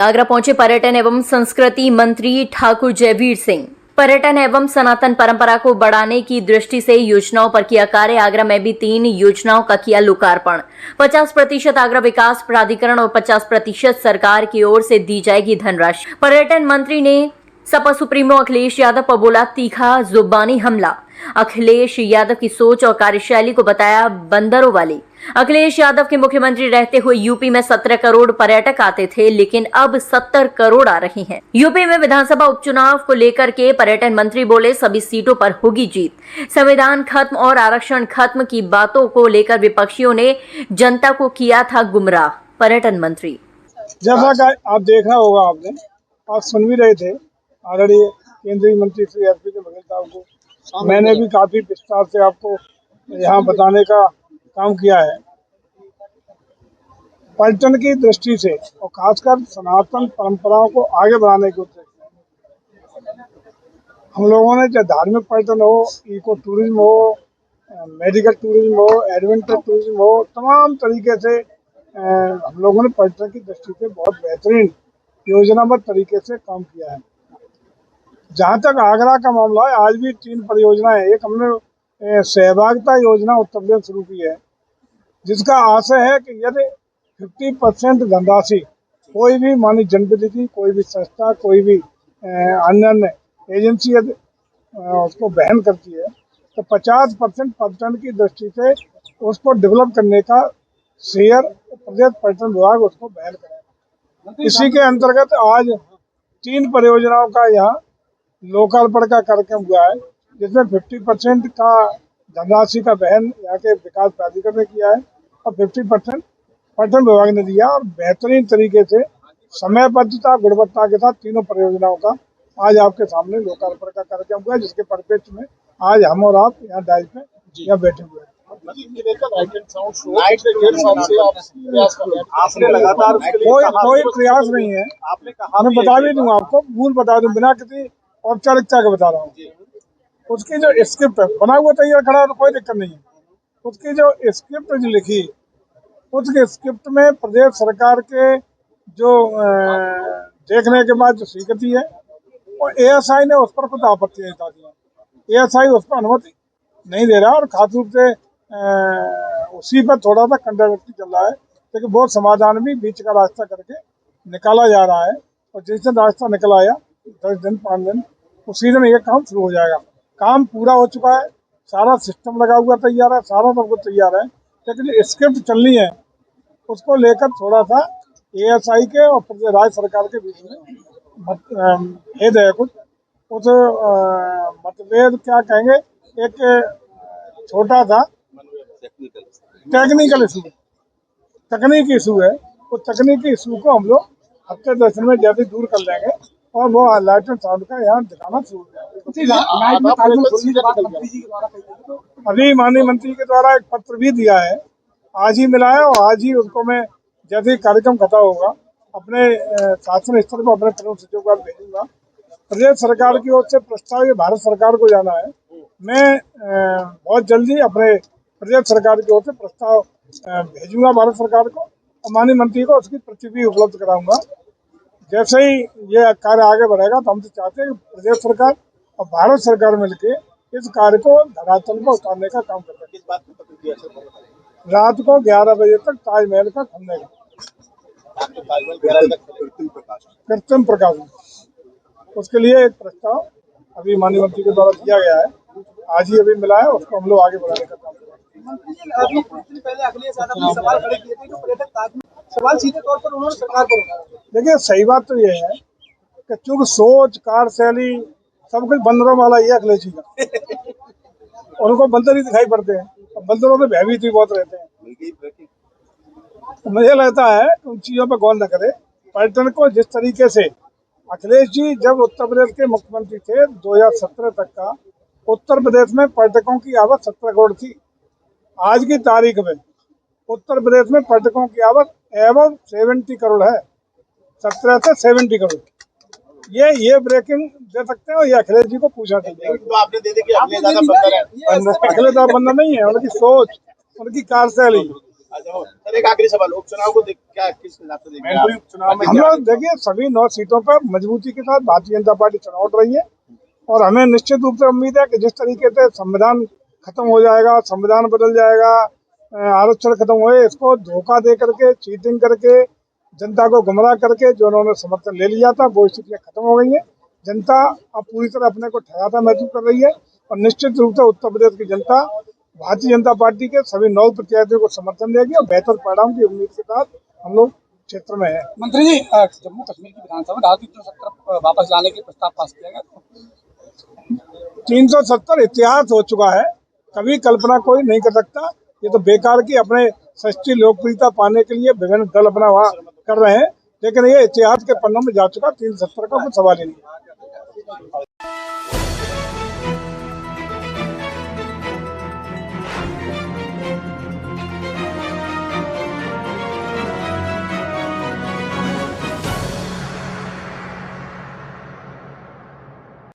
आगरा पहुंचे पर्यटन एवं संस्कृति मंत्री ठाकुर जयवीर सिंह। पर्यटन एवं सनातन परंपरा को बढ़ाने की दृष्टि से योजनाओं पर किया कार्य। आगरा में भी 3 योजनाओं का किया लोकार्पण। 50% आगरा विकास प्राधिकरण और 50% सरकार की ओर से दी जाएगी धनराशि। पर्यटन मंत्री ने सपा सुप्रीमो अखिलेश यादव पर बोला तीखा जुबानी हमला। अखिलेश यादव की सोच और कार्यशैली को बताया बंदरों वाली। अखिलेश यादव के मुख्यमंत्री रहते हुए यूपी में 17 करोड़ पर्यटक आते थे, लेकिन अब 70 करोड़ आ रहे हैं। यूपी में विधानसभा उपचुनाव को लेकर के पर्यटन मंत्री बोले सभी सीटों पर होगी जीत। संविधान खत्म और आरक्षण खत्म की बातों को लेकर विपक्षियों ने जनता को किया था गुमराह। पर्यटन मंत्री जैसा कि आप देखा होगा, आपने आप सुन भी रहे थे आदरणीय केंद्रीय मंत्री श्री एसपी के बघेल साहब को। मैंने भी काफी विस्तार से आपको यहाँ बताने का काम किया है। पर्यटन की दृष्टि से और खासकर सनातन परंपराओं को आगे बढ़ाने के उद्देश्य से हम लोगों ने चाहे धार्मिक पर्यटन हो, इको टूरिज्म हो, मेडिकल टूरिज्म हो, एडवेंचर टूरिज्म हो, तमाम तरीके से हम लोगों ने पर्यटन की दृष्टि से बहुत बेहतरीन योजनाबद्ध तरीके से काम किया है। जहाँ तक आगरा का मामला है, आज भी 3 परियोजनाएं। एक हमने सहभागिता योजना उत्तर प्रदेश शुरू की है, जिसका आशय है कि यदि 50% धनराशि कोई भी मानी जनप्रतिनिधि, कोई भी संस्था, कोई भी अन्य एजेंसी यदि उसको वहन करती है तो 50% पर्यटन की दृष्टि से उसको डेवलप करने का शेयर प्रदेश पर्यटन विभाग उसको वहन करेगा। इसी के अंतर्गत आज 3 परियोजनाओं का यहाँ लोकार्पण का कार्यक्रम हुआ है, जिसमें 50% का धनराशि का वहन यहाँ के विकास प्राधिकरण ने किया है और 50% पर्यटन विभाग ने दिया। और बेहतरीन तरीके से समयबद्धता गुणवत्ता के साथ तीनों परियोजनाओं का आज आपके सामने लोकार्पण का कार्यक्रम हुआ है, जिसके परिप्रेक्ष्य में आज हम और आप यहाँ डाइस में यहाँ बैठे हुए हैं। आपने लगातार कोई प्रयास नहीं है। मैं बता भी दूंगा आपको, भूल बता दूं, बिना किसी औपचारिकता के बता रहा हूँ। उसकी जो स्क्रिप्ट बना हुआ तैयार खड़ा है तो कोई दिक्कत नहीं है। उसकी जो स्क्रिप्ट जो लिखी, उसके स्क्रिप्ट में प्रदेश सरकार के जो देखने के बाद जो स्वीकृति है, और एएसआई ने उस पर कुछ आपत्तियां जता दी है। एएसआई उस पर अनुमति नहीं दे रहा और खास रूप से उसी पर थोड़ा सा कंट्रोवर्सी चल रहा है, लेकिन बहुत समाधान भी बीच का रास्ता करके निकाला जा रहा है। और जिस दिन रास्ता निकल आया 10 दिन 5 दिन, उसी दिन ये काम शुरू हो जाएगा। काम पूरा हो चुका है, सारा सिस्टम लगा हुआ तैयार है, सारा सब कुछ तैयार है, लेकिन स्क्रिप्ट चलनी है। उसको लेकर थोड़ा सा एएसआई के और राज्य सरकार के बीच में भेद है कुछ। उस मतभेद क्या कहेंगे, एक छोटा सा टेक्निकल इशू, तकनीकी इशू है। उस तकनीकी इशू को हम लोग हफ्ते 10 दिन में जल्दी दूर कर लेंगे और वो लाइट एंड साउंड का यहाँ दिखाना शुरू करेंगे। अभी माननीय मंत्री के द्वारा एक पत्र भी दिया है, आज ही मिला है, और आज ही उनको मैं जैसे ही कार्यक्रम खत्म होगा अपने शासन स्तर पर अपने प्रमुख सचिव को भेजूंगा। प्रदेश सरकार की ओर से प्रस्ताव ये भारत सरकार को जाना है। मैं बहुत जल्दी अपने प्रदेश सरकार की ओर से प्रस्ताव भेजूंगा भारत सरकार को, और माननीय मंत्री को उसकी प्रति भी उपलब्ध कराऊंगा। जैसे ही ये कार्य आगे बढ़ेगा तो हम तो चाहते हैं कि प्रदेश सरकार और भारत सरकार मिलकर इस कार्य को धरातल पर उतारने का काम करें। रात को 11 बजे तक ताजमहल का खुलने का कृत्रिम प्रकाशन, उसके लिए एक प्रस्ताव अभी माननीय मंत्री के द्वारा दिया गया है, आज ही अभी मिला है, उसको हम लोग आगे बढ़ाने का काम करेंगे। मंत्री जी, अभी कुछ दिन पहले अखिलेश यादव ने सवाल खड़े किए थे कि पर्यटक सवाल सीधे तौर पर उन्होंने सरकार पर उठाया। देखिए, सही बात तो ये है कि चूंकि सोच कार्यशैली सब कुछ बंदरों वाला ही है अखिलेश जी का। उनको बंदर ही दिखाई पड़ते हैं, बंदरों में भयभीत भी बहुत रहते हैं। तो मुझे लगता है कि उन चीजों पर गौर न करे। पर्यटन को जिस तरीके से अखिलेश जी जब उत्तर प्रदेश के मुख्यमंत्री थे 2017 तक का, उत्तर प्रदेश में पर्यटकों की आवक 17 करोड़ थी। आज की तारीख में उत्तर प्रदेश में पर्यटकों की आवक एवं 70 करोड़ है, 17 से 70 करोड़। ये ब्रेकिंग दे सकते हो, ये अखिलेश जी को पूछा चाहिए। तो आपने दे दी कि अखिलेश यादव बंदर है। अखिलेश यादव बंदर नहीं है, उनकी सोच, उनकी कार्यशैली अच्छा सर, एक आखिरी सवाल, उपचुनाव को देख क्या किस हिसाब से देख रहे हैं आप? चुनाव में हम लोग देखिए सभी 9 सीटों पर मजबूती के साथ भारतीय जनता पार्टी चुनाव लड़ रही है और हमें निश्चित रूप से उम्मीद है कि जिस तरीके से संविधान खत्म हो जाएगा, संविधान बदल जाएगा, आरक्षण खत्म हुए, इसको धोखा दे करके, चीटिंग करके, जनता को गुमराह करके जो उन्होंने समर्थन ले लिया था वो स्थितियां खत्म हो गई हैं। जनता अब पूरी तरह अपने को ठहराता महसूस कर रही है और निश्चित रूप से उत्तर प्रदेश की जनता भारतीय जनता पार्टी के सभी 9 प्रत्याशियों को समर्थन देगी और बेहतर परिणाम की उम्मीद के साथ हम लोग क्षेत्र में है। मंत्री जी, जम्मू कश्मीर की विधानसभा में आर्टिकल 370 वापस लाने के प्रस्ताव पास किया गया। 370 इतिहास हो चुका है, कभी कल्पना कोई नहीं कर सकता। ये तो बेकार की अपने सच्ची लोकप्रियता पाने के लिए विभिन्न दल अपना वहाँ कर रहे हैं, लेकिन ये इतिहास के पन्नों में जा चुका। 370 का कुछ सवाल ही नहीं।